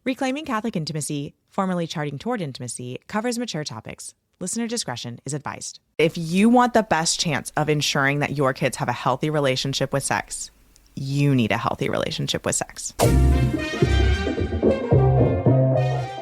Reclaiming Catholic Intimacy, formerly Charting Toward Intimacy, covers mature topics. Listener discretion is advised. If you want the best chance of ensuring that your kids have a healthy relationship with sex, you need a healthy relationship with sex.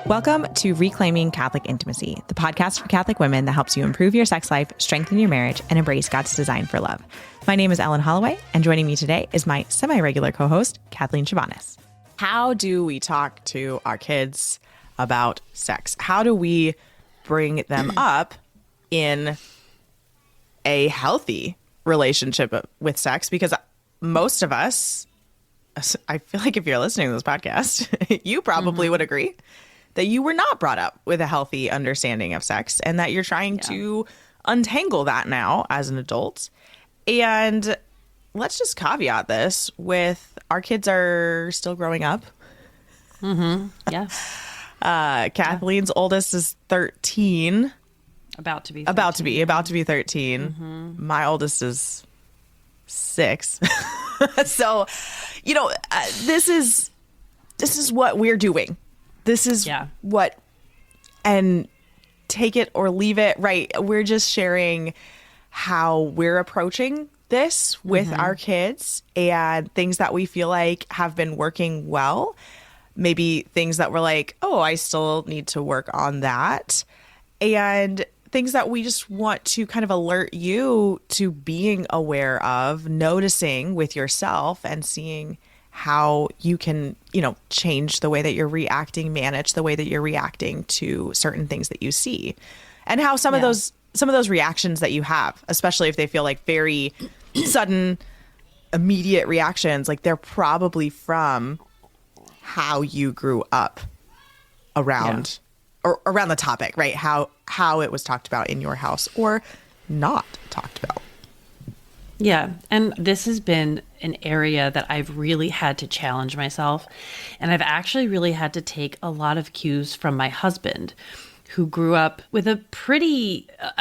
Welcome to Reclaiming Catholic Intimacy, the podcast for Catholic women that helps you improve your sex life, strengthen your marriage, and embrace God's design for love. My name is Ellen Holloway, and joining me today is my semi-regular co-host, Kathleen Chovanes. How do we talk to our kids about sex? How do we bring them up in a healthy relationship with sex? Because most of us, I feel like if you're listening to this podcast, you probably would agree that you were not brought up with a healthy understanding of sex and that you're trying to untangle that now as an adult. And let's just caveat this with our kids are still growing up. Yeah. Kathleen's oldest is 13. About to be 13. My oldest is 6. So, this is what we're doing. This is what, and take it or leave it, right? We're just sharing how we're approaching this with our kids and things that we feel like have been working well. Maybe things that we're like, oh, I still need to work on that. And things that we just want to kind of alert you to being aware of, noticing with yourself and seeing how you can, change the way that you're reacting, manage the way that you're reacting to certain things that you see. And how some of those reactions that you have, especially if they feel like very sudden, immediate reactions, like they're probably from how you grew up around or around the topic, right? How it was talked about in your house or not talked about. Yeah. And this has been an area that I've really had to challenge myself. And I've actually really had to take a lot of cues from my husband, who grew up with a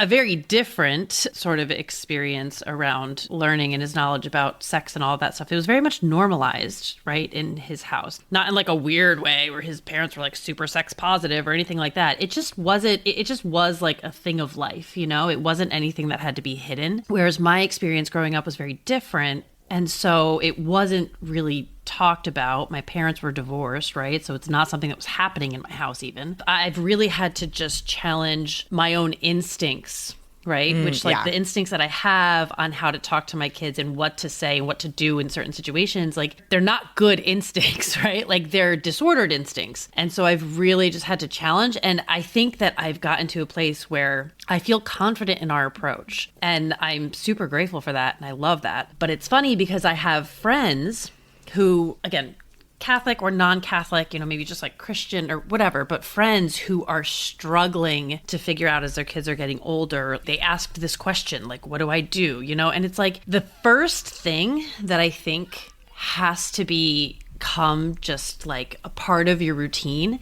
very different sort of experience around learning and his knowledge about sex and all of that stuff. It was very much normalized, right, in his house. Not in like a weird way where his parents were like super sex positive or anything like that. It just wasn't, it just was like a thing of life, It wasn't anything that had to be hidden. Whereas my experience growing up was very different. And so it wasn't really talked about. My parents were divorced, right? So it's not something that was happening in my house even. I've really had to just challenge my own instincts, right? The instincts that I have on how to talk to my kids and what to say and what to do in certain situations, like they're not good instincts, right? Like they're disordered instincts. And so I've really just had to challenge. And I think that I've gotten to a place where I feel confident in our approach. And I'm super grateful for that. And I love that. But it's funny because I have friends who, again, Catholic or non-Catholic, maybe just like Christian or whatever, but friends who are struggling to figure out as their kids are getting older. They asked this question, like, what do I do? And it's like the first thing that I think has to become just like a part of your routine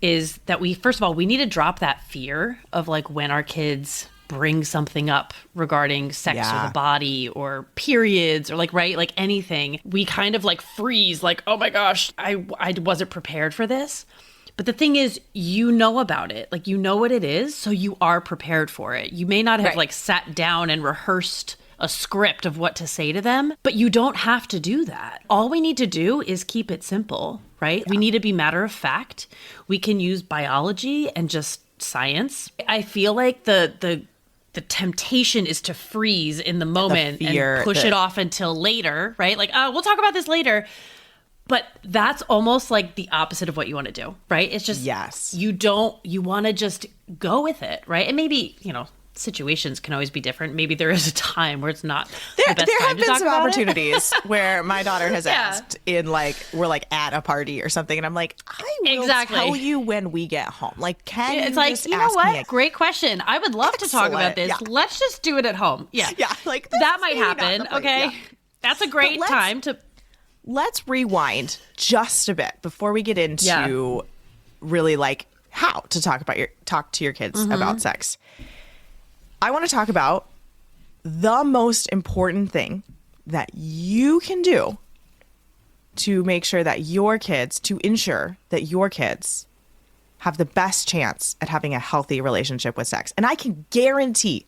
is that first of all, we need to drop that fear of like when our kids bring something up regarding sex or the body or periods or like, right, like anything, we kind of like freeze, like, oh my gosh, I wasn't prepared for this. But the thing is, about it, like, what it is. So you are prepared for it. You may not have like sat down and rehearsed a script of what to say to them, but you don't have to do that. All we need to do is keep it simple, right? Yeah. We need to be matter of fact. We can use biology and just science. I feel like the temptation is to freeze in the moment and push it off until later, right? Like, oh, we'll talk about this later. But that's almost like the opposite of what you want to do, right? It's just, you want to just go with it, right? And maybe, situations can always be different. Maybe there is a time where it's not the best time to talk about it. There have been some opportunities where my daughter has asked we're like at a party or something. And I'm like, I will tell you when we get home. Like, it's like, you know what? Great question. I would love to talk about this. Yeah. Let's just do it at home. Yeah. Yeah. Like that might happen. Okay. Yeah. That's a great time to. Let's rewind just a bit before we get into really like how to talk to your kids about sex. I want to talk about the most important thing that you can do to make sure that your kids, to ensure that your kids have the best chance at having a healthy relationship with sex. And I can guarantee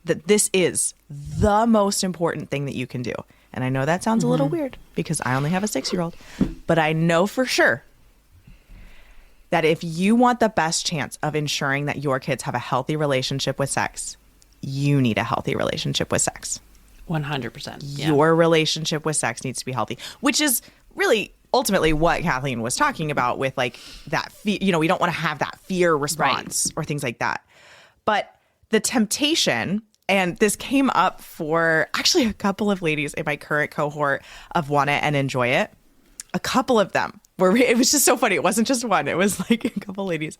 that this is the most important thing that you can do. And I know that sounds a little weird because I only have a 6-year-old, but I know for sure that if you want the best chance of ensuring that your kids have a healthy relationship with sex, you need a healthy relationship with sex. 100%. Yeah. Your relationship with sex needs to be healthy, which is really ultimately what Kathleen was talking about with like that fear. You know, we don't want to have that fear response or things like that. But the temptation, and this came up for actually a couple of ladies in my current cohort of Want It and Enjoy It. A couple of them were, it was just so funny. It wasn't just one. It was like a couple ladies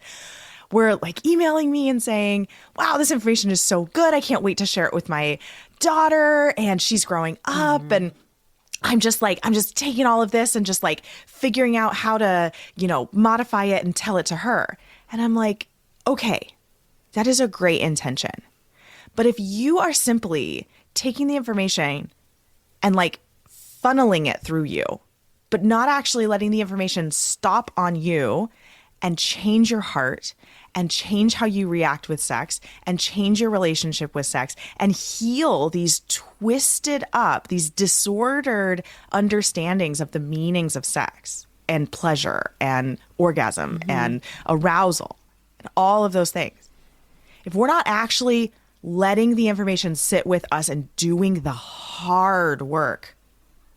were like emailing me and saying, wow, this information is so good. I can't wait to share it with my daughter. And she's growing up. And I'm just taking all of this and just like figuring out how to, you know, modify it and tell it to her. And I'm like, okay, that is a great intention. But if you are simply taking the information and like funneling it through you, but not actually letting the information stop on you and change your heart and change how you react with sex and change your relationship with sex and heal these twisted up, these disordered understandings of the meanings of sex and pleasure and orgasm and arousal and all of those things. If we're not actually letting the information sit with us and doing the hard work,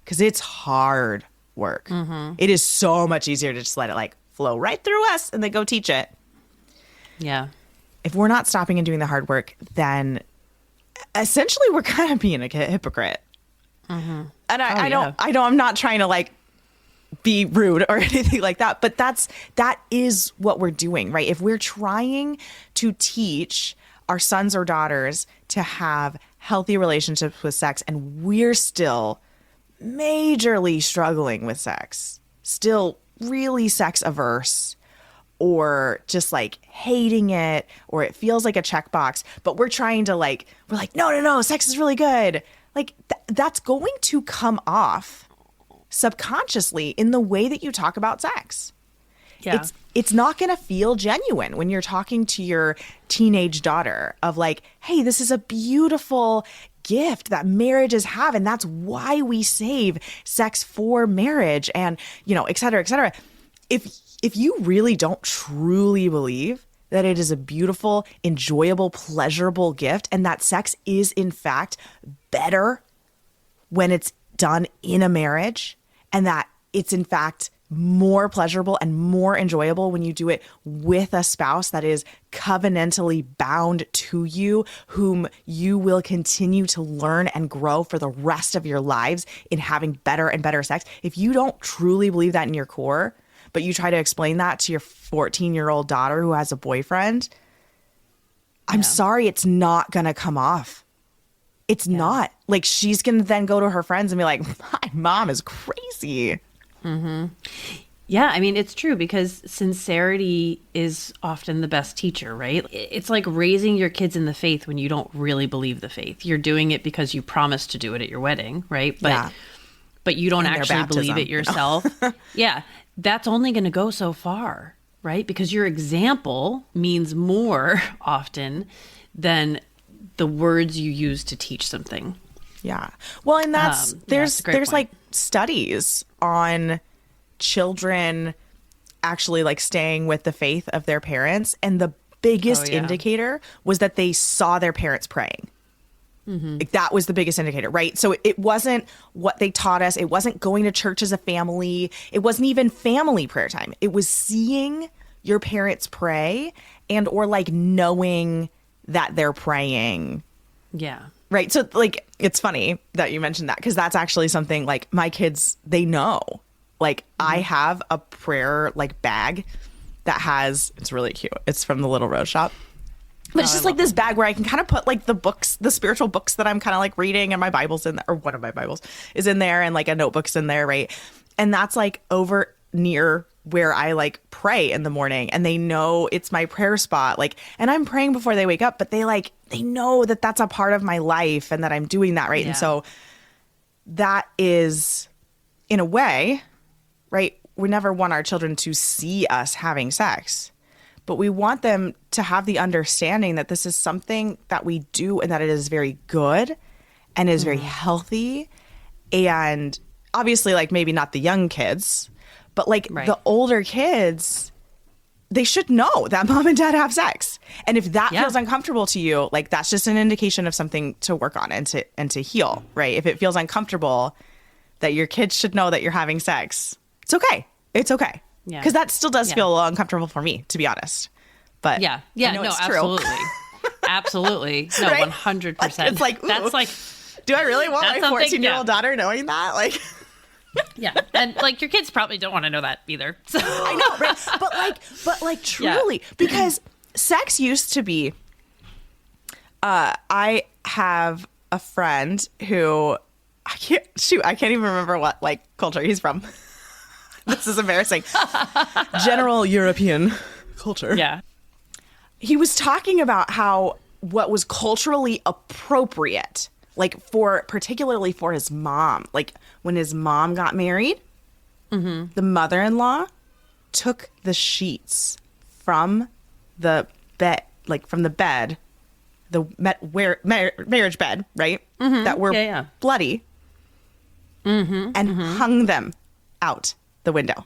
because it's hard work. It is so much easier to just let it like flow right through us and then go teach it. Yeah. If we're not stopping and doing the hard work, then essentially we're kind of being a hypocrite. And I'm not trying to like be rude or anything like that, but that is what we're doing, right? If we're trying to teach our sons or daughters to have healthy relationships with sex and we're still majorly struggling with sex, still really sex averse, or just like hating it, or it feels like a checkbox, but we're like, no, sex is really good. Like that's going to come off subconsciously in the way that you talk about sex. Yeah. It's not going to feel genuine when you're talking to your teenage daughter of like, hey, this is a beautiful gift that marriages have. And that's why we save sex for marriage and, you know, et cetera, et cetera. If you really don't truly believe that it is a beautiful, enjoyable, pleasurable gift and that sex is in fact better when it's done in a marriage and that it's in fact more pleasurable and more enjoyable when you do it with a spouse that is covenantally bound to you, whom you will continue to learn and grow for the rest of your lives in having better and better sex. If you don't truly believe that in your core, but you try to explain that to your 14-year-old daughter who has a boyfriend, I'm sorry, it's not going to come off. It's not. Like, she's going to then go to her friends and be like, my mom is crazy. Yeah, I mean, it's true because sincerity is often the best teacher, right? It's like raising your kids in the faith when you don't really believe the faith. You're doing it because you promised to do it at your wedding, right? But you don't actually believe it yourself. Yeah, that's only going to go so far, right? Because your example means more often than the words you use to teach something. Yeah. Well, and there's like studies on children actually like staying with the faith of their parents. And the biggest indicator was that they saw their parents praying. Like, that was the biggest indicator, right? So it wasn't what they taught us. It wasn't going to church as a family. It wasn't even family prayer time. It was seeing your parents pray and or like knowing that they're praying. Yeah. Right. So like, it's funny that you mentioned that because that's actually something like my kids, they know. Like I have a prayer like bag that has, it's really cute. It's from the Little Rose Shop. But it's just like this bag where I can kind of put like the books, the spiritual books that I'm kind of like reading, and my Bible's in there, or one of my Bibles is in there, and like a notebook's in there, right? And that's like over near where I like pray in the morning, and they know it's my prayer spot. Like, and I'm praying before they wake up, but they know that that's a part of my life and that I'm doing that, right? Yeah. And so that is in a way, right, we never want our children to see us having sex, but we want them to have the understanding that this is something that we do and that it is very good and is very healthy. And obviously, like, maybe not the young kids, but like the older kids, they should know that mom and dad have sex. And if that feels uncomfortable to you, like, that's just an indication of something to work on and to heal, right? If it feels uncomfortable that your kids should know that you're having sex, it's okay. It's okay. Yeah. Because that still does feel a little uncomfortable for me, to be honest. But no, it's absolutely. Absolutely. No, right? 100%. It's like, ooh, that's like, do I really want my 14-year-old daughter knowing that? Like, yeah. And like, your kids probably don't want to know that either. So. I know, right? But like truly, because sex used to be, I have a friend who, I can't even remember what like culture he's from. This is embarrassing. General European culture. Yeah. He was talking about how what was culturally appropriate, like particularly for his mom, like when his mom got married, the mother-in-law took the sheets from the bed, marriage bed, right? That were bloody, and hung them out the window.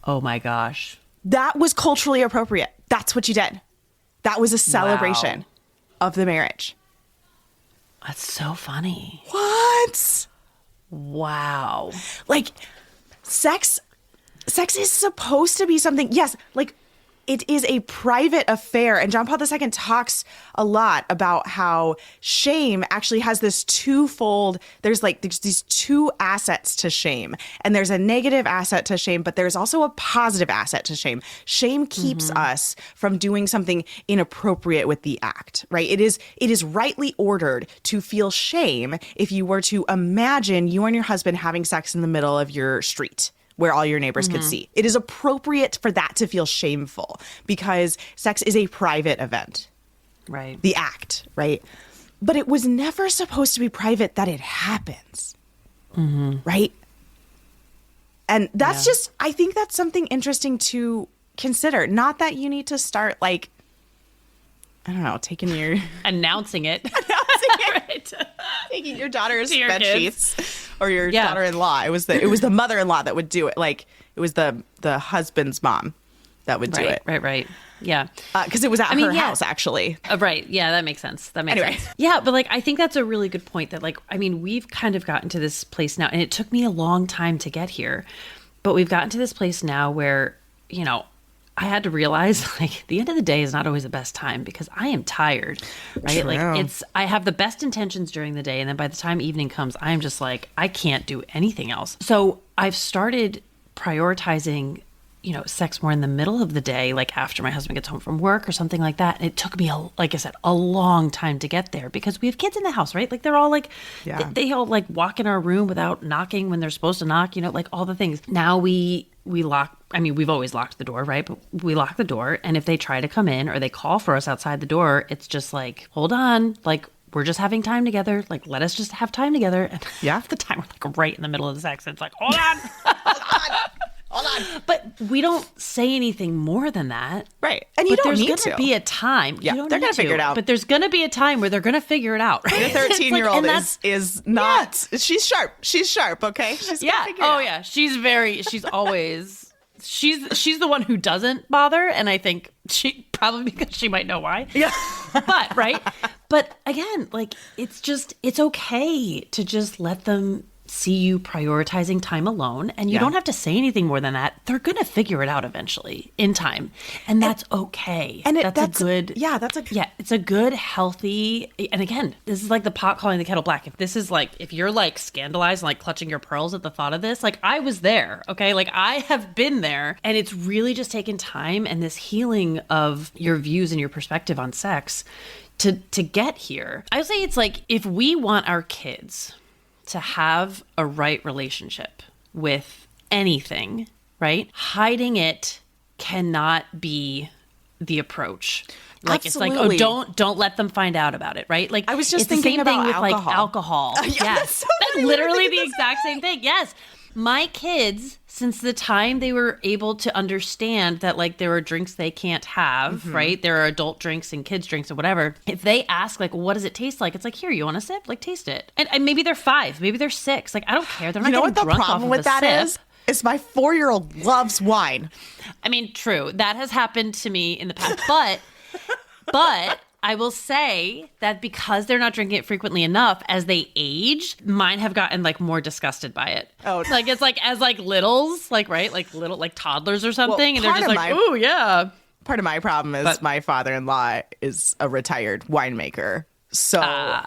Oh my gosh. That was culturally appropriate. That's what you did. That was a celebration of the marriage. That's so funny. What? Wow. Like, sex is supposed to be something, yes, like, it is a private affair. And John Paul II talks a lot about how shame actually has this twofold, there's these two assets to shame. And there's a negative asset to shame, but there's also a positive asset to shame. Shame keeps us from doing something inappropriate with the act, right? It is rightly ordered to feel shame if you were to imagine you and your husband having sex in the middle of your street, where all your neighbors could see. It is appropriate for that to feel shameful because sex is a private event. Right. The act, right? But it was never supposed to be private that it happens. Right? And that's just, I think that's something interesting to consider. Not that you need to start, like, I don't know, taking your... Announcing it. Right. Taking your daughter's bed sheets. Or your daughter-in-law. It was the mother-in-law that would do it. Like, it was the husband's mom that would do it. Right. Yeah. Because it was at her house, actually. Right. Yeah, that makes sense. Sense. Yeah, but like, I think that's a really good point that, like, I mean, we've kind of gotten to this place now, and it took me a long time to get here, but we've gotten to this place now where, you know, I had to realize, like, the end of the day is not always the best time because I am tired, right? True. Like, I have the best intentions during the day, and then by the time evening comes, I'm just like, I can't do anything else. So I've started prioritizing, you know, sex more in the middle of the day, like after my husband gets home from work or something like that. And it took me, like I said, a long time to get there because we have kids in the house, right? Like, they're all like, they all like walk in our room without knocking when they're supposed to knock, you know, like all the things. Now we lock, I mean, we've always locked the door, right? But we lock the door. And if they try to come in or they call for us outside the door, it's just like, hold on, like, we're just having time together. Like, let us just have time together. And half the time we're like right in the middle of the sex. It's like, hold on. Hold on. But we don't say anything more than that. Right. And you don't need to. There's going to be a time. Yeah, they're going to figure it out. But there's going to be a time where they're going to figure it out. Right? Your 13-year-old is not. Yeah. She's sharp. She's sharp, okay? She's yeah. She's always... She's the one who doesn't bother. And I think probably because she might know why. Yeah. But, right? But again, like, it's okay to just let them see you prioritizing time alone, and you don't have to say anything more than that. They're going to figure it out eventually in time, and that's okay. And it's a good, healthy, and again, this is like the pot calling the kettle black. If you're like scandalized and like clutching your pearls at the thought of this, like, I was there, okay? Like, I have been there, and it's really just taken time and this healing of your views and your perspective on sex to get here. I would say it's like, if we want our kids to have a right relationship with anything, right? Hiding it cannot be the approach. Like Absolutely. it's like, oh, don't let them find out about it, right? Like I was just it's thinking the same about thing with alcohol. like alcohol. Yeah, Yes, that's so that's funny. We were literally thinking the the exact same thing. Yes. My kids, since the time they were able to understand that like there are drinks they can't have, right? There are adult drinks and kids drinks or whatever. If they ask like, what does it taste like? It's like, here, you want a sip? Like taste it. And maybe they're 5, maybe they're 6. Like, I don't care. They're not You know getting what the drunk problem off with of a that sip. is? Is my 4-year-old loves wine. I mean, true. That has happened to me in the past. But I will say that because they're not drinking it frequently enough, as they age, mine have gotten like more disgusted by it. Oh, like it's like as like littles, like right, like little like toddlers or something, and they're part just of like, my- oh yeah. Part of my problem is my father-in-law is a retired winemaker. So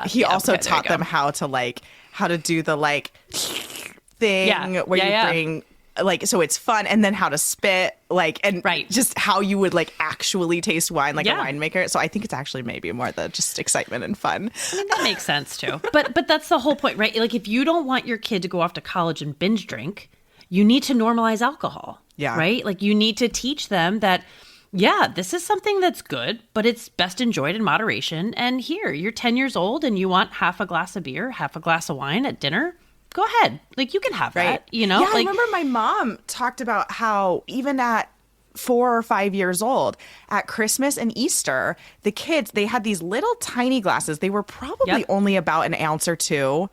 he also okay, there you taught them go. how to do the like thing Yeah. where you bring like, so it's fun, and then how to spit, like, and just how you would like actually taste wine like a winemaker. So I think it's actually maybe more the just excitement and fun. I mean, that makes sense too. But that's the whole point, right? Like if you don't want your kid to go off to college and binge drink, you need to normalize alcohol. Yeah. Right? Like you need to teach them that, yeah, this is something that's good, but it's best enjoyed in moderation. And here, you're 10 years old and you want half a glass of beer, half a glass of wine at dinner. Go ahead. Like you can have that, you know? Yeah, like, I remember my mom talked about how even at 4 or 5 years old, at Christmas and Easter, the kids, they had these little tiny glasses. They were probably only about an ounce or two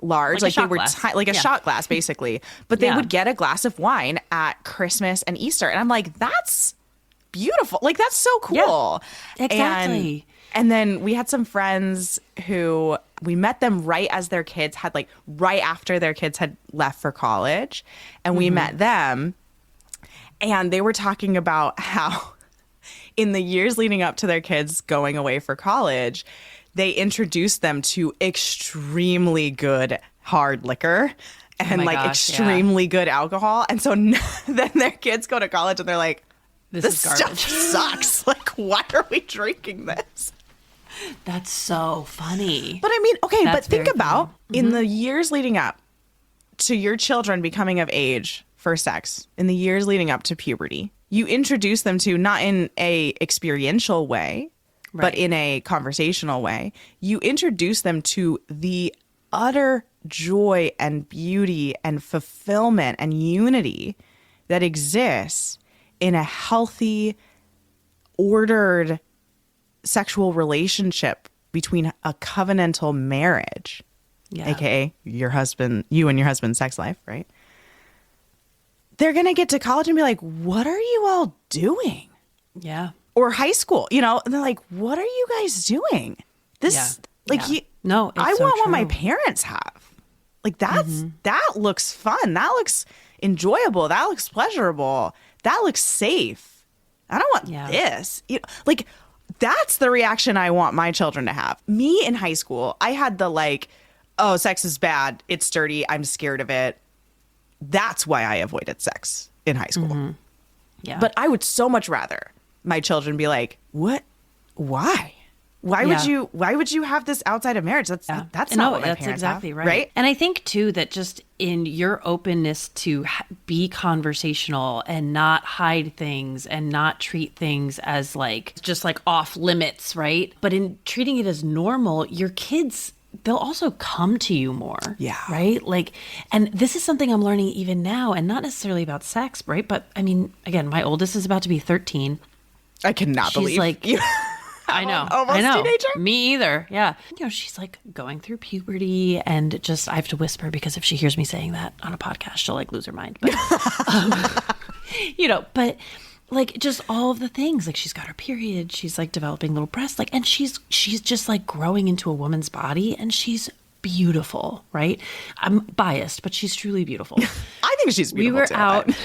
large. Like a they shot were glass. like a shot glass, basically. But they would get a glass of wine at Christmas and Easter. And I'm like, that's beautiful. Like, that's so cool. Yeah, exactly. And then we had some friends who we met them right as their kids had like right after their kids had left for college. And we met them and they were talking about how in the years leading up to their kids going away for college, they introduced them to extremely good hard liquor and extremely good alcohol. And so then their kids go to college and they're like, this is garbage. stuff sucks. Like, why are we drinking this? That's so funny. But I mean, okay, That's but think very about in the years leading up to your children becoming of age for sex, in the years leading up to puberty, you introduce them to, not in a experiential way, but in a conversational way, you introduce them to the utter joy and beauty and fulfillment and unity that exists in a healthy, ordered sexual relationship between a covenantal marriage, aka your husband, you and your husband's sex life, right? They're going to get to college and be like, what are you all doing? Yeah. Or high school, you know, and they're like, what are you guys doing? This, No, I so want what true. my parents have. Like, that looks fun. That looks enjoyable. That looks pleasurable. That looks safe. I don't want this. You know, like, that's the reaction I want my children to have. Me in high school, I had the like, oh, sex is bad. It's dirty. I'm scared of it. That's why I avoided sex in high school. Yeah. But I would so much rather my children be like, what? Why? Why would you have this outside of marriage? That's not what my that's parents exactly have, right. And I think too that just in your openness to be conversational and not hide things and not treat things as like just like off limits, right? But in treating it as normal, your kids, they'll also come to you more. Yeah. Right? Like, and this is something I'm learning even now, and not necessarily about sex, right? But I mean, again, my oldest is about to be 13. I cannot believe like you. I know. Almost I know. teenager? Me either. Yeah. You know, she's like going through puberty, and just I have to whisper because if she hears me saying that on a podcast, she'll like lose her mind. But you know, but like just all of the things, like she's got her period, she's like developing little breasts, like, and she's just like growing into a woman's body, and she's beautiful, right? I'm biased, but she's truly beautiful. I think she's beautiful. We were too, out. but-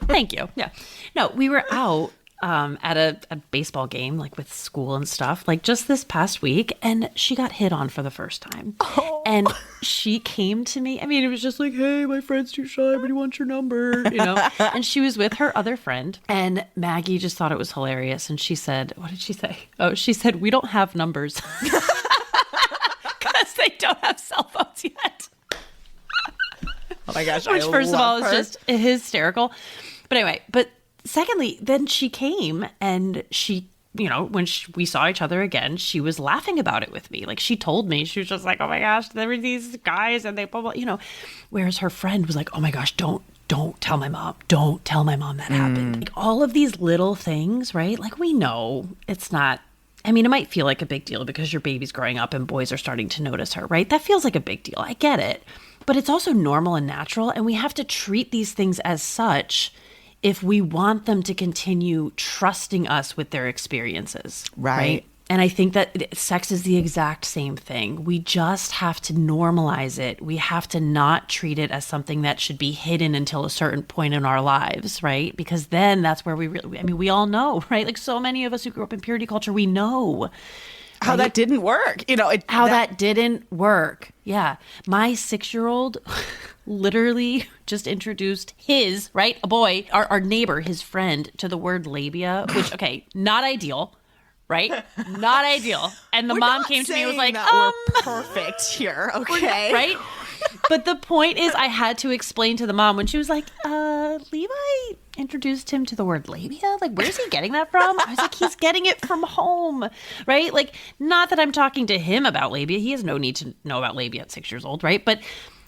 Thank you. Yeah. No, we were out at a baseball game, like with school and stuff, like just this past week, and she got hit on for the first time. Oh. And she came to me. I mean, it was just like, hey, my friend's too shy, but he wants your number, you know? And she was with her other friend, and Maggie just thought it was hilarious. And she said, what did she say? Oh, she said, we don't have numbers because they don't have cell phones yet. Oh my gosh. Which, first of all, is just hysterical. But anyway, secondly, then she came and she when we saw each other again, she was laughing about it with me. Like, she told me, she was just like, oh my gosh, there were these guys and they blah, blah, whereas her friend was like, oh my gosh, don't tell my mom. Don't tell my mom that happened. Like, all of these little things, right? Like, we know it's not, I mean, it might feel like a big deal because your baby's growing up and boys are starting to notice her, right? That feels like a big deal. I get it. But it's also normal and natural. And we have to treat these things as such if we want them to continue trusting us with their experiences. Right. And I think that sex is the exact same thing. We just have to normalize it. We have to not treat it as something that should be hidden until a certain point in our lives, right? Because then that's where we all know, right? Like, so many of us who grew up in purity culture, we know how that didn't work. That didn't work. Yeah. My 6-year-old literally just introduced a boy, our neighbor, his friend, to the word labia, which, okay, not ideal, right? Not ideal. And the mom came to me and was like, we're perfect here, okay? Right? But the point is, I had to explain to the mom when she was like, Levi introduced him to the word labia? Like, where's he getting that from? I was like, he's getting it from home, right? Like, not that I'm talking to him about labia. He has no need to know about labia at 6 years old, right? But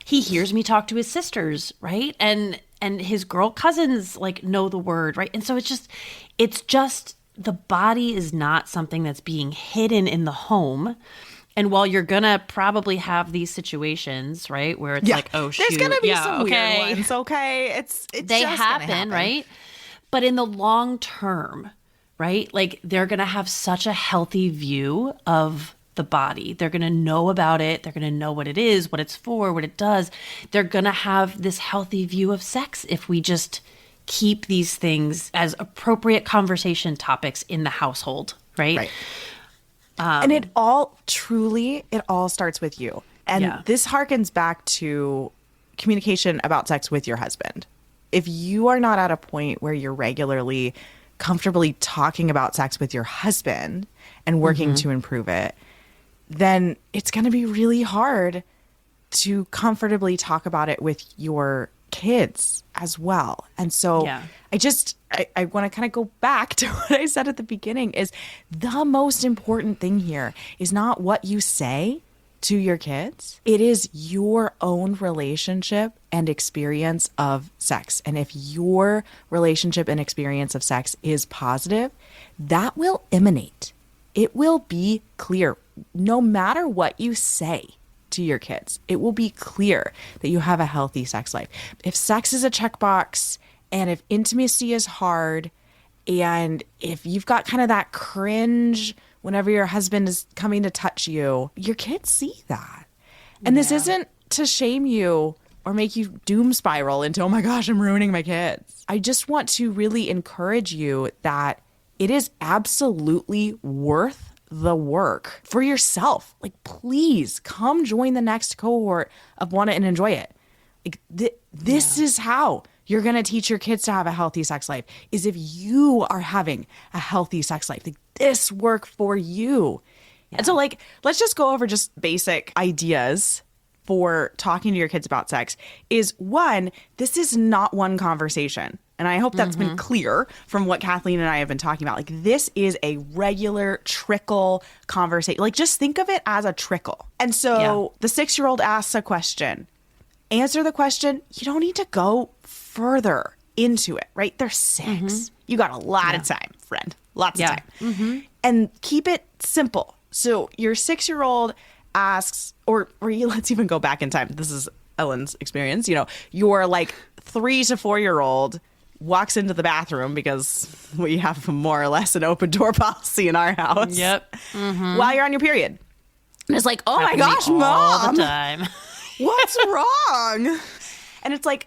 he hears me talk to his sisters, right? And his girl cousins, like, know the word, right? And so it's just the body is not something that's being hidden in the home. And while you're going to probably have these situations, right, where it's like, oh, shoot. There's going to be some weird ones, okay? They just happen, right? But in the long term, right, like, they're going to have such a healthy view of the body. They're going to know about it. They're going to know what it is, what it's for, what it does. They're going to have this healthy view of sex if we just keep these things as appropriate conversation topics in the household, right? Right. And it all starts with you. And this harkens back to communication about sex with your husband. If you are not at a point where you're regularly, comfortably talking about sex with your husband and working to improve it, then it's going to be really hard to comfortably talk about it with your kids as well. And so I want to kind of go back to what I said at the beginning is the most important thing here is not what you say to your kids. It is your own relationship and experience of sex. And if your relationship and experience of sex is positive, that will emanate. It will be clear no matter what you say to your kids. It will be clear that you have a healthy sex life. If sex is a checkbox and if intimacy is hard and if you've got kind of that cringe whenever your husband is coming to touch you, your kids see that. And this isn't to shame you or make you doom spiral into, oh my gosh, I'm ruining my kids. I just want to really encourage you that it is absolutely worth the work for yourself. Like, please come join the next cohort of Want It and Enjoy It. Like, this is how you're going to teach your kids to have a healthy sex life, is if you are having a healthy sex life. Like, this work for you. Yeah. And so, like, let's just go over just basic ideas for talking to your kids about sex. Is one, this is not one conversation. And I hope that's been clear from what Kathleen and I have been talking about. Like, this is a regular trickle conversation. Like, just think of it as a trickle. And so the 6-year-old asks a question. Answer the question. You don't need to go further into it, right? They're 6. You got a lot of time, friend. Lots of time. And keep it simple. So your 6-year-old asks, or let's even go back in time. This is Ellen's experience. You know, your like 3 to 4-year-old walks into the bathroom because we have more or less an open door policy in our house. Yep. While you're on your period. And it's like, oh my gosh, Mom. All the time. What's wrong? And it's like,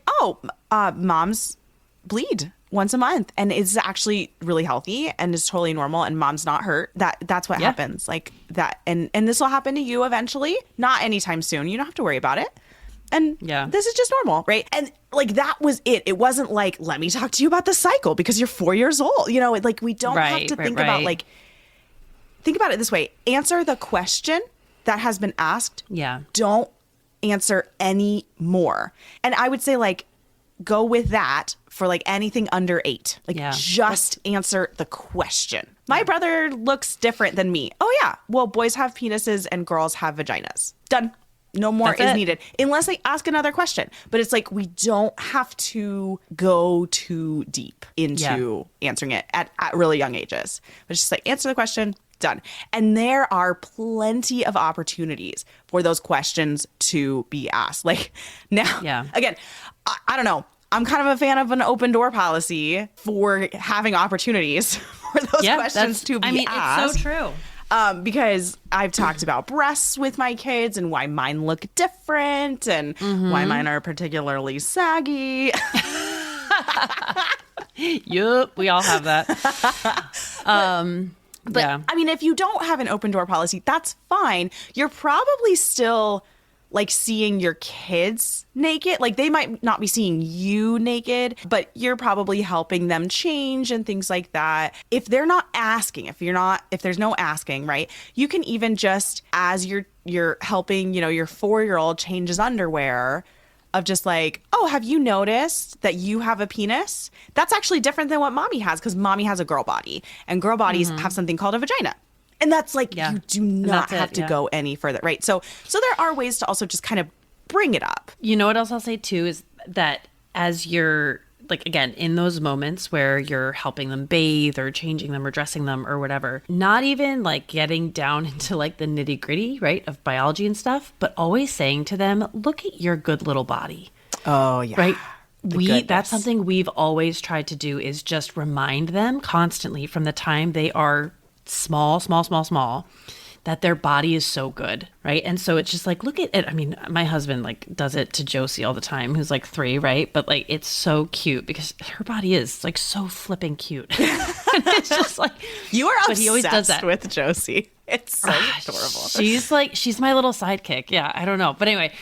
moms bleed once a month and it's actually really healthy and is totally normal and mom's not hurt. That's what happens. Like that. And this will happen to you eventually. Not anytime soon. You don't have to worry about it. And this is just normal, right? And like, that was it. It wasn't like, let me talk to you about the cycle because you're 4 years old. You know, like, we don't have to think about, like, think about it this way. Answer the question that has been asked. Yeah. Don't answer any more. And I would say, like, go with that for like anything under 8. Like just answer the question. My brother looks different than me. Oh yeah. Well, boys have penises and girls have vaginas. Done. No more is needed unless they ask another question. But it's like we don't have to go too deep into answering it at really young ages. But it's just like answer the question, done. And there are plenty of opportunities for those questions to be asked. Like now, again, I don't know. I'm kind of a fan of an open door policy for having opportunities for those questions to be asked. It's so true. Because I've talked about breasts with my kids and why mine look different and why mine are particularly saggy. Yup, we all have that. But I mean, if you don't have an open door policy, that's fine. You're probably still like seeing your kids naked. Like they might not be seeing you naked, but you're probably helping them change and things like that. If they're not asking, if there's no asking, right? You can even just, as you're helping, your 4-year-old change his underwear, of just like, oh, have you noticed that you have a penis? That's actually different than what mommy has, because mommy has a girl body and girl bodies have something called a vagina. And that's like, you do not have to go any further, right? So there are ways to also just kind of bring it up. You know what else I'll say too is that as you're like, again, in those moments where you're helping them bathe or changing them or dressing them or whatever, not even like getting down into like the nitty gritty, right, of biology and stuff, but always saying to them, look at your good little body. Oh, yeah. Right? That's something we've always tried to do, is just remind them constantly from the time they are small, that their body is so good, right? And so it's just like, look at it. I mean, my husband like does it to Josie all the time, who's like 3, right? But like, it's so cute because her body is like so flipping cute. It's just like, you are obsessed he always does that with Josie. It's so adorable. She's my little sidekick. Yeah, I don't know. But anyway,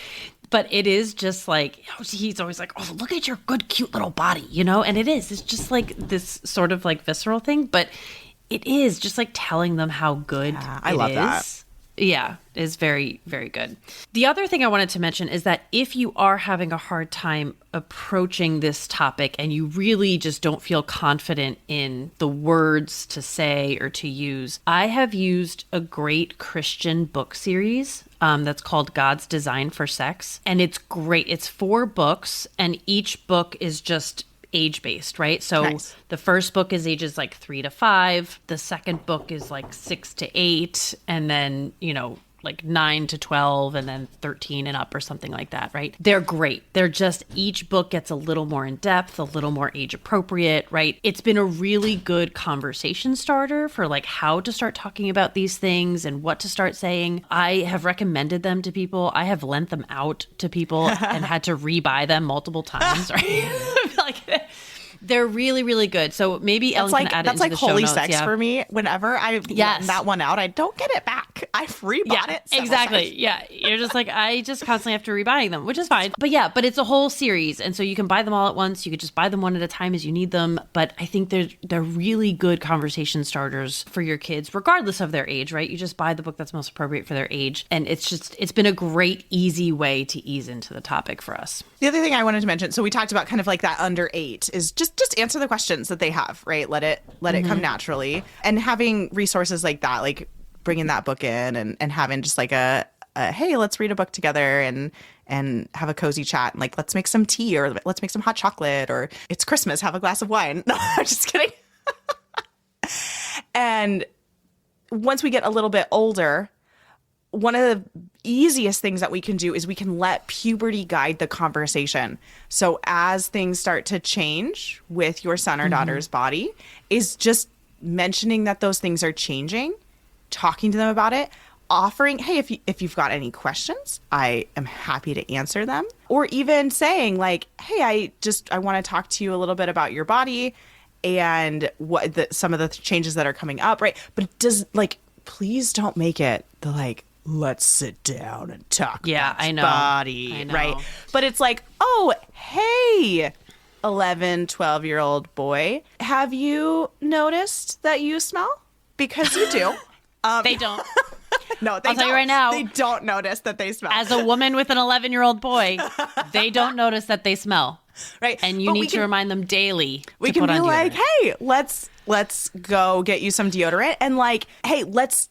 but it is just like, he's always like, oh, look at your good, cute little body, And it's just like this sort of like visceral thing, but it is just like telling them how good I love that. Yeah, is very, very good. The other thing I wanted to mention is that if you are having a hard time approaching this topic and you really just don't feel confident in the words to say or to use, I have used a great Christian book series that's called God's Design for Sex. And it's great. It's 4 books, and each book is just age-based, right? So the first book is ages like 3 to 5. The second book is like 6 to 8. And then, like 9 to 12, and then 13 and up or something like that, right? They're great. They're just, each book gets a little more in depth, a little more age appropriate, right? It's been a really good conversation starter for like how to start talking about these things and what to start saying. I have recommended them to people. I have lent them out to people and had to rebuy them multiple times, right? Like, they're really, really good. So maybe Ellen can add it into the show notes. That's like holy sex for me. Whenever I let that one out, I don't get it back. I've rebought it. Exactly. Times. Yeah. You're just like, I just constantly have to rebuying them, which is fine. But it's a whole series. And so you can buy them all at once. You could just buy them one at a time as you need them. But I think they're really good conversation starters for your kids, regardless of their age, right? You just buy the book that's most appropriate for their age. And it's been a great, easy way to ease into the topic for us. The other thing I wanted to mention, so we talked about kind of like that under 8 is just answer the questions that they have, right? Let it come naturally. And having resources like that, like bringing that book in and having just like a hey, let's read a book together and have a cozy chat, and like, let's make some tea, or let's make some hot chocolate, or it's Christmas, have a glass of wine. No, I'm just kidding. And once we get a little bit older, one of the easiest things that we can do is we can let puberty guide the conversation. So as things start to change with your son or daughter's body, is just mentioning that those things are changing, talking to them about it, offering, hey, if you've got any questions, I am happy to answer them. Or even saying like, hey, I want to talk to you a little bit about your body and what some of the changes that are coming up, right? But it does, like, please don't make it the like, let's sit down and talk about body, right? But it's like, oh, hey, 11, 12-year-old boy, have you noticed that you smell? Because you do. They don't. No, I'll tell you right now. They don't notice that they smell. As a woman with an 11-year-old boy, they don't notice that they smell. Right. And you need to remind them daily we to can put be on like, deodorant. hey, let's go get you some deodorant. And like, hey, let's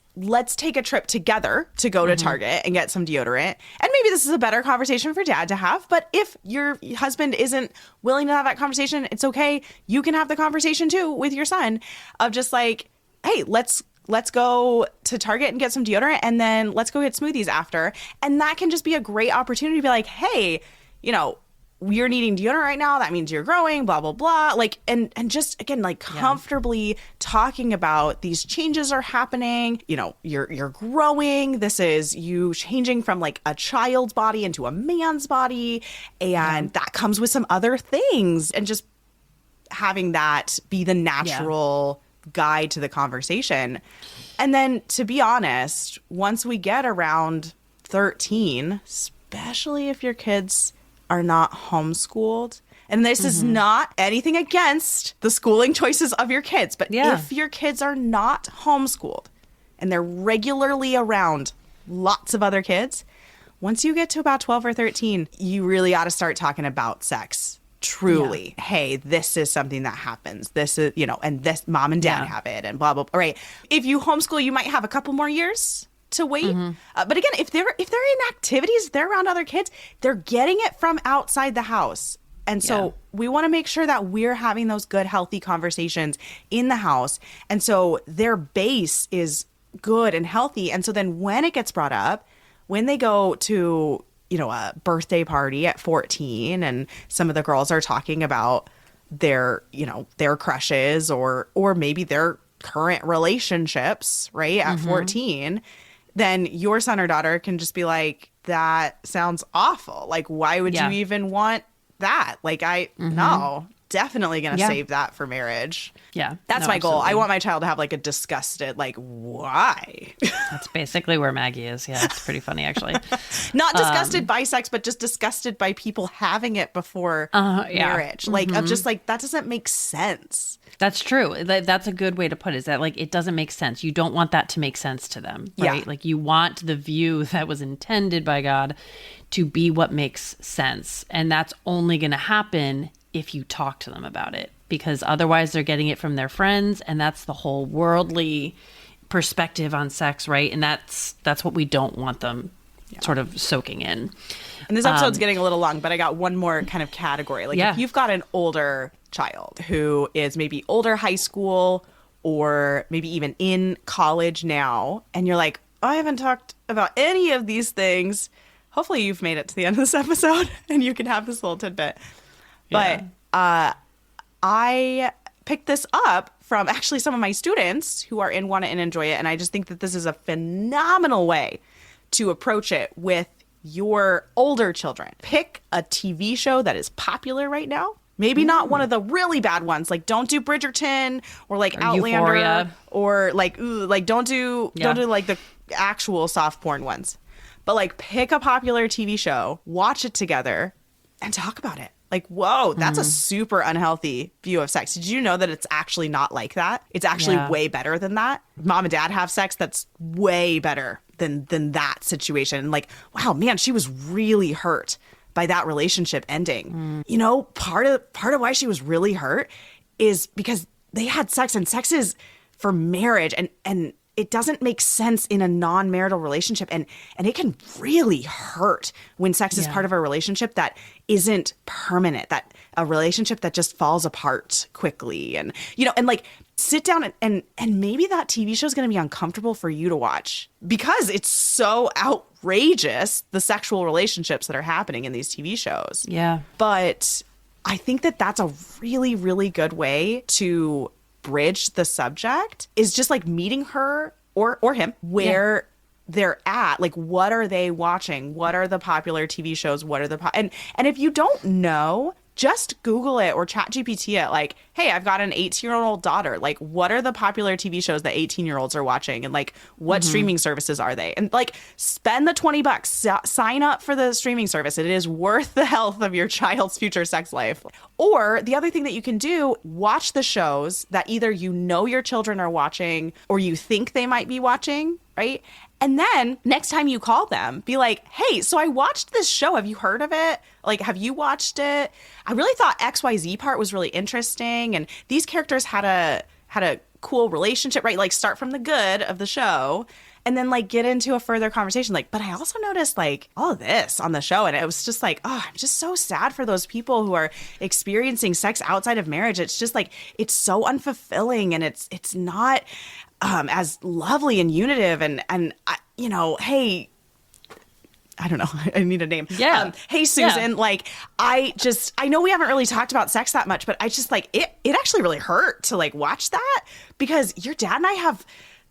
take a trip together to go to Target and get some deodorant. And maybe this is a better conversation for dad to have. But if your husband isn't willing to have that conversation, it's okay. You can have the conversation too with your son of just like, hey, let's go to Target and get some deodorant, and then let's go get smoothies after. And that can just be a great opportunity to be like, hey, you're needing deodorant right now. That means you're growing, blah, blah, blah. Like, and just, again, like comfortably talking about these changes are happening. You're growing. This is you changing from like a child's body into a man's body. And that comes with some other things. And just having that be the natural guide to the conversation. And then, to be honest, once we get around 13, especially if your kids are not homeschooled, and this is not anything against the schooling choices of your kids, but if your kids are not homeschooled and they're regularly around lots of other kids, once you get to about 12 or 13, you really ought to start talking about sex. Truly, hey, this is something that happens. This is, and this mom and dad have it, and blah, blah, blah. Right. If you homeschool, you might have a couple more years to wait. But again, if they're in activities, they're around other kids, they're getting it from outside the house. And so we want to make sure that we're having those good, healthy conversations in the house. And so their base is good and healthy. And so then when it gets brought up, when they go to a birthday party at 14 and some of the girls are talking about their crushes or maybe their current relationships, right, at 14, then your son or daughter can just be like, that sounds awful. Like, why would you even want that? Like, no, definitely going to save that for marriage. Yeah. That's my goal. I want my child to have like a disgusted, like, why? That's basically where Maggie is. Yeah. It's pretty funny, actually. Not disgusted by sex, but just disgusted by people having it before marriage. Like, of just like, that doesn't make sense. That's true. That's a good way to put it, is that like, it doesn't make sense. You don't want that to make sense to them, right? Yeah. Like, you want the view that was intended by God to be what makes sense. And that's only going to happen if you talk to them about it, because otherwise they're getting it from their friends, and that's the whole worldly perspective on sex, right? And that's what we don't want them sort of soaking in. And this episode's getting a little long, but I got one more kind of category. Like, if you've got an older child who is maybe older high school or maybe even in college now, and you're like, I haven't talked about any of these things. Hopefully you've made it to the end of this episode and you can have this little tidbit. But I picked this up from actually some of my students who are in Want It and Enjoy It. And I just think that this is a phenomenal way to approach it with your older children. Pick a TV show that is popular right now. Maybe not one of the really bad ones. Like, don't do Bridgerton or like Outlander Euphoria. or like, don't do like the actual soft porn ones. But like, pick a popular TV show, watch it together, and talk about it. Like, whoa, that's a super unhealthy view of sex. Did you know that it's actually not like that? It's actually way better than that. Mom and dad have sex that's way better than that situation. Like, wow, man, she was really hurt by that relationship ending. Part of why she was really hurt is because they had sex, and sex is for marriage, and it doesn't make sense in a non-marital relationship. And it can really hurt when sex is part of a relationship that isn't permanent, that a relationship that just falls apart quickly. And, and like, sit down and maybe that TV show is going to be uncomfortable for you to watch because it's so outrageous, the sexual relationships that are happening in these TV shows. Yeah. But I think that that's a really, really good way to bridge the subject, is just like meeting her or him where they're at. Like, what are they watching? What are the popular TV shows? What are the and if you don't know, just Google it or chat GPT it. Like, hey, I've got an 18-year-old daughter. Like, what are the popular TV shows that 18-year-olds are watching? And like, what streaming services are they? And like, spend the $20, sign up for the streaming service. It is worth the health of your child's future sex life. Or the other thing that you can do, watch the shows that either your children are watching or you think they might be watching. right? And then next time you call them, be like, hey, so I watched this show. Have you heard of it? Like, have you watched it? I really thought XYZ part was really interesting. And these characters had a cool relationship, right? Like, start from the good of the show and then like get into a further conversation. Like, but I also noticed like all of this on the show. And it was just like, oh, I'm just so sad for those people who are experiencing sex outside of marriage. It's just like, it's so unfulfilling and it's not as lovely and unitive. And you know, hey, I don't know. I need a name. Yeah. Hey, Susan, like, I know we haven't really talked about sex that much, but I just like, it actually really hurt to like watch that because your dad and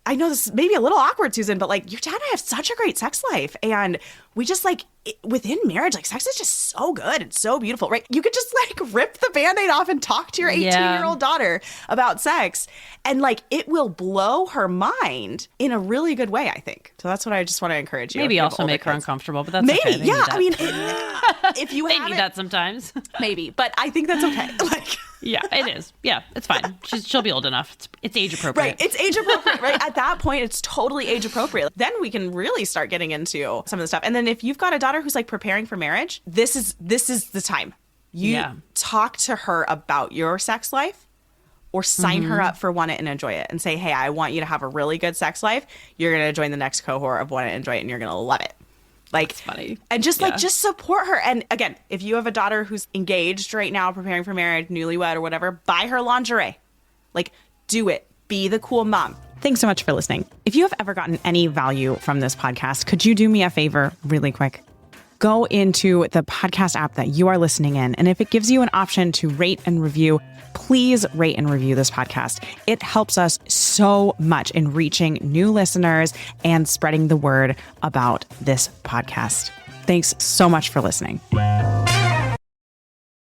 I know this may be a little awkward, Susan, but like your dad and I have such a great sex life. And we just like within marriage, like sex is just so good and so beautiful, right? You could just like rip the Band-Aid off and talk to your 18-year-old daughter about sex. And like it will blow her mind in a really good way, I think. So that's what I just want to encourage you. Maybe also make her uncomfortable, but that's maybe, okay. They yeah. need I mean, if you they need that sometimes. Maybe, but I think that's okay. Like, yeah, it is. Yeah, it's fine. She'll be old enough. It's age appropriate. Right. It's age appropriate, right? At that point, it's totally age appropriate. Then we can really start getting into some of the stuff. And then if you've got a daughter who's like preparing for marriage, this is the time. You talk to her about your sex life or sign her up for Want It and Enjoy It and say, hey, I want you to have a really good sex life. You're going to join the next cohort of Want It and Enjoy It and you're going to love it. Like, that's funny. And just like, just support her. And again, if you have a daughter who's engaged right now, preparing for marriage, newlywed or whatever, buy her lingerie. Like, do it. Be the cool mom. Thanks so much for listening. If you have ever gotten any value from this podcast, could you do me a favor really quick? Go into the podcast app that you are listening in. And if it gives you an option to rate and review, please rate and review this podcast. It helps us so much in reaching new listeners and spreading the word about this podcast. Thanks so much for listening.